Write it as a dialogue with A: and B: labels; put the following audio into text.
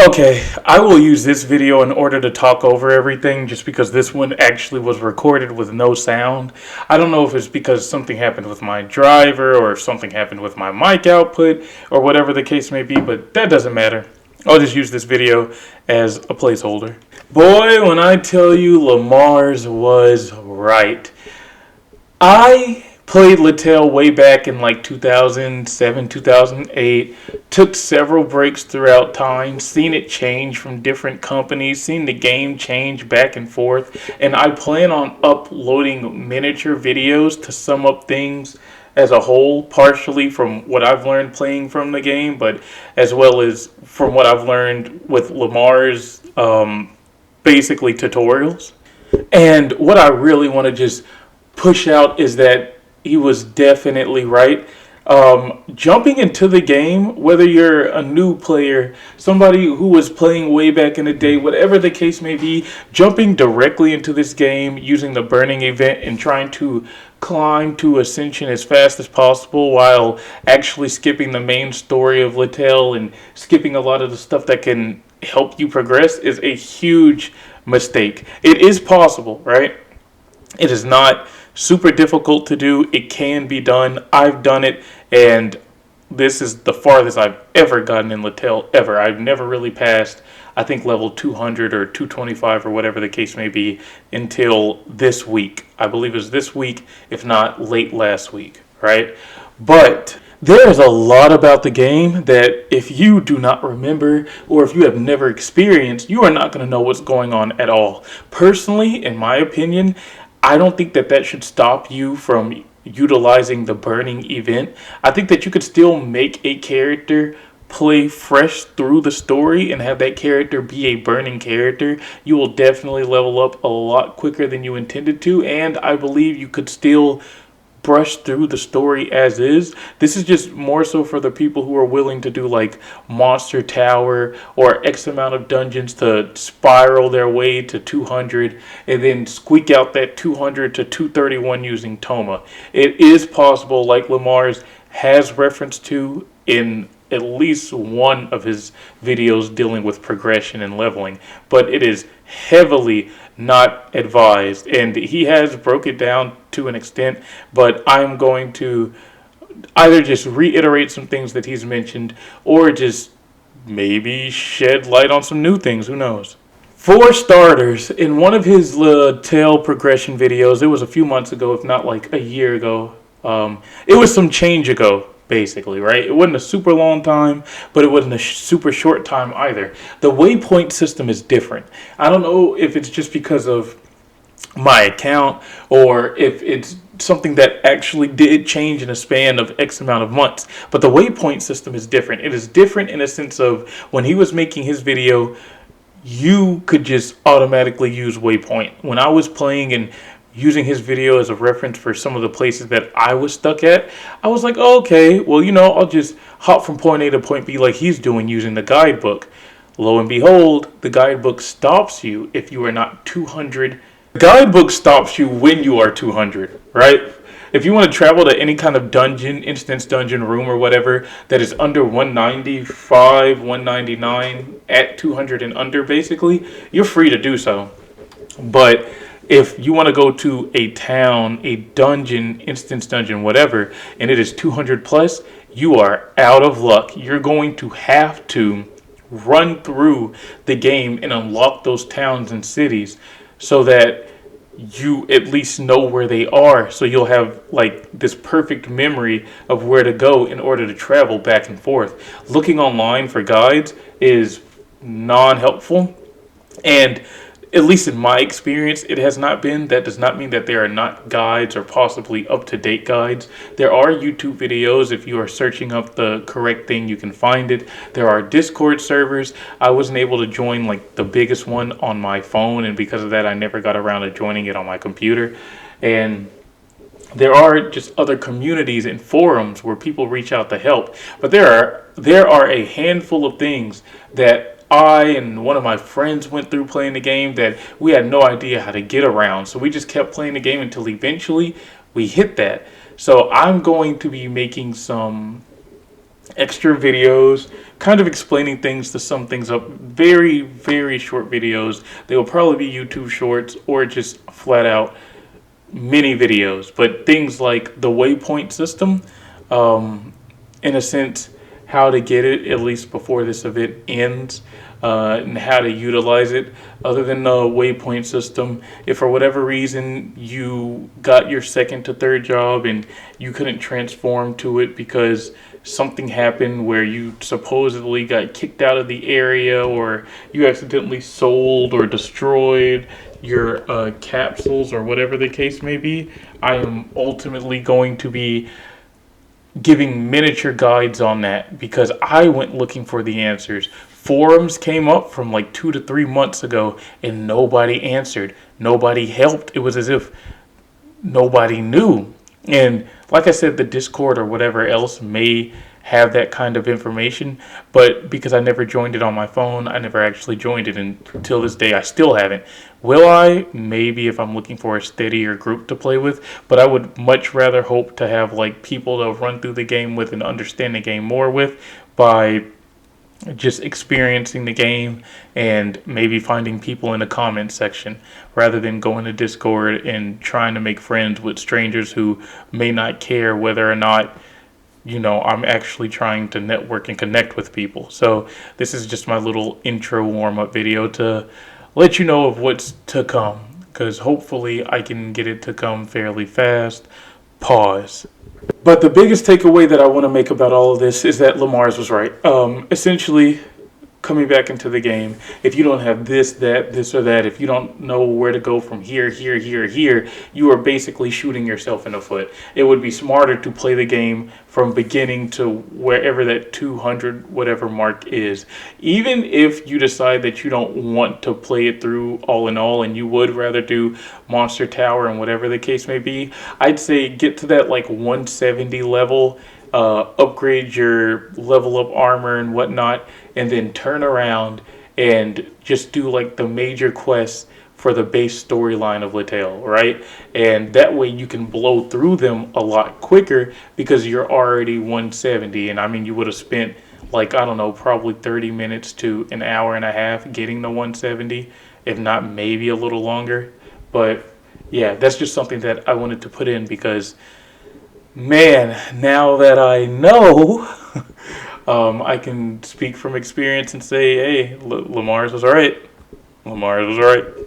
A: Okay, I will use this video in order to talk over everything just because this one actually was recorded with no sound. I don't know if it's because something happened with my driver or if something happened with my mic output or whatever the case may be, but that doesn't matter. I'll just use this video as a placeholder. Boy, when I tell you LeMars was right. I played LATALE way back in like 2007, 2008. Took several breaks throughout time, seen it change from different companies, seen the game change back and forth, and I plan on uploading miniature videos to sum up things as a whole, partially from what I've learned playing from the game, but as well as from what I've learned with LeMars, basically tutorials. And what I really want to just push out is that he was definitely right. Jumping into the game, whether you're a new player, somebody who was playing way back in the day, whatever the case may be, jumping directly into this game using the burning event and trying to climb to ascension as fast as possible while actually skipping the main story of LATALE and skipping a lot of the stuff that can help you progress is a huge mistake. It is possible, right? It is not super difficult to do. It can be done. I've done it, and this is the farthest I've ever gotten in LATALE ever. I've never really passed, I think, level 200 or 225 or whatever the case may be until this week. I believe it was this week, if not late last week, right? But there's a lot about the game that if you do not remember or if you have never experienced, you are not going to know what's going on at all. Personally, in my opinion, I don't think that should stop you from utilizing the burning event. I think that you could still make a character play fresh through the story and have that character be a burning character. You will definitely level up a lot quicker than you intended to, and I believe you could still brush through the story as is. This is just more so for the people who are willing to do like Monster Tower or X amount of dungeons to spiral their way to 200 and then squeak out that 200 to 231 using Toma. It is possible, like LeMars has reference to in at least one of his videos dealing with progression and leveling, but it is heavily not advised, and he has broke it down to an extent, but I'm going to either just reiterate some things that he's mentioned or just maybe shed light on some new things, who knows. For starters, in one of his tail progression videos, it was a few months ago, if not like a year ago, it was some change ago, basically, right? It wasn't a super long time, but it wasn't a super short time either. The waypoint system is different. I don't know if it's just because of my account or if it's something that actually did change in a span of X amount of months, but the waypoint system is different. It is different in a sense of when he was making his video, you could just automatically use waypoint. When I was playing and using his video as a reference for some of the places that I was stuck at, I was like, oh, okay, well, I'll just hop from point A to point B like he's doing using the guidebook. Lo and behold, the guidebook stops you if you are not 200. The guidebook stops you when you are 200, right? If you want to travel to any kind of dungeon, instance dungeon room or whatever that is under 195, 199, at 200 and under basically, you're free to do so. But if you want to go to a town, a dungeon, instance dungeon, whatever, and it is 200 plus, you are out of luck. You're going to have to run through the game and unlock those towns and cities so that you at least know where they are. So you'll have like this perfect memory of where to go in order to travel back and forth. Looking online for guides is non-helpful, and at least in my experience, it has not been. That does not mean that there are not guides or possibly up-to-date guides. There are YouTube videos. If you are searching up the correct thing, you can find it. There are Discord servers. I wasn't able to join like the biggest one on my phone, and because of that, I never got around to joining it on my computer. And there are just other communities and forums where people reach out to help. But there are a handful of things that I and one of my friends went through playing the game that we had no idea how to get around. So we just kept playing the game until eventually we hit that. So I'm going to be making some extra videos, kind of explaining things to sum things up. Very, very short videos. They will probably be YouTube shorts or just flat out mini videos. But things like the waypoint system, in a sense, how to get it at least before this event ends, and how to utilize it. Other than the waypoint system, if for whatever reason you got your second to third job and you couldn't transform to it because something happened where you supposedly got kicked out of the area, or you accidentally sold or destroyed your capsules or whatever the case may be, I am ultimately going to be giving miniature guides on that because I went looking for the answers. Forums came up from like 2 to 3 months ago and nobody answered. Nobody helped. It was as if nobody knew. And like I said, the Discord or whatever else may have that kind of information, but because I never joined it on my phone, I never actually joined it, and until this day I still haven't. Will I? Maybe, if I'm looking for a steadier group to play with, but I would much rather hope to have like people to run through the game with and understand the game more with by just experiencing the game and maybe finding people in the comment section rather than going to Discord and trying to make friends with strangers who may not care whether or not I'm actually trying to network and connect with people. So this is just my little intro warm-up video to let you know of what's to come, because hopefully I can get it to come fairly fast. Pause. But the biggest takeaway that I want to make about all of this is that LeMars was right. Essentially, coming back into the game, if you don't have this, that, this, or that, if you don't know where to go from here, here, you are basically shooting yourself in the foot. It would be smarter to play the game from beginning to wherever that 200 whatever mark is. Even if you decide that you don't want to play it through all in all and you would rather do Monster Tower and whatever the case may be, I'd say get to that like 170 level, upgrade your level up armor and whatnot, and then turn around and just do like the major quests for the base storyline of LATALE, right? And that way you can blow through them a lot quicker because you're already 170. And I mean, you would have spent like, I don't know, probably 30 minutes to an hour and a half getting the 170, if not maybe a little longer. But yeah, that's just something that I wanted to put in because, man, now that I know, I can speak from experience and say, hey, LeMars was all right. LeMars was all right.